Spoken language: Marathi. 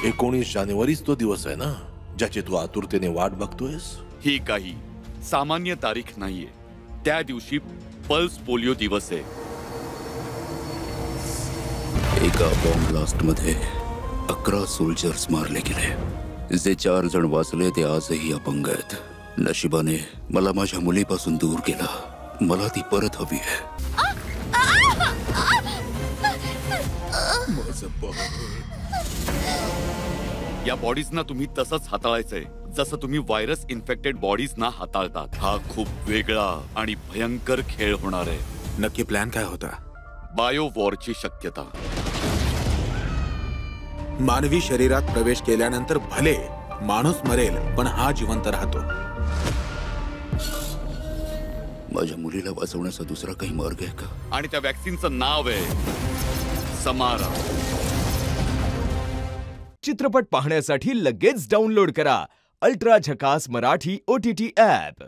19 जानेवारीच तो दिवस आहे ना ज्याची तू आतुरतेने वाट बघतोयस? ही काही सामान्य तारीख नाहीये. त्या दिवशी पल्स पोलिओ दिवस आहे. एका बॉम्ब ब्लास्ट मध्ये 11 सोल्जर्स मारले गेले. जे 4 जण वाचले ते आजही अपंग आहेत. नशिबाने मला माझ्या मुलीपासून दूर केला. मला ती परत हवी आहे. या बॉडीजना तुम्ही तसंच हाताळायचंय जसं तुम्ही व्हायरस इन्फेक्टेड बॉडीजना हाताळतात. हा खूप वेगळा आणि भयंकर खेळ होणार आहे. नक्की प्लॅन काय होता? बायो वॉरची शक्यता. मानवी शरीरात प्रवेश केल्यानंतर भले माणूस मरेल पण हा जिवंत राहतो. माझ्या मुलीला वाचवण्याचा दुसरा काही मार्ग आहे का? आणि त्या वॅक्सिनचं नाव आहे समारा. चित्रपट पाहण्यासाठी लगेच डाउनलोड करा अल्ट्रा झकास मराठी OTT ॲप.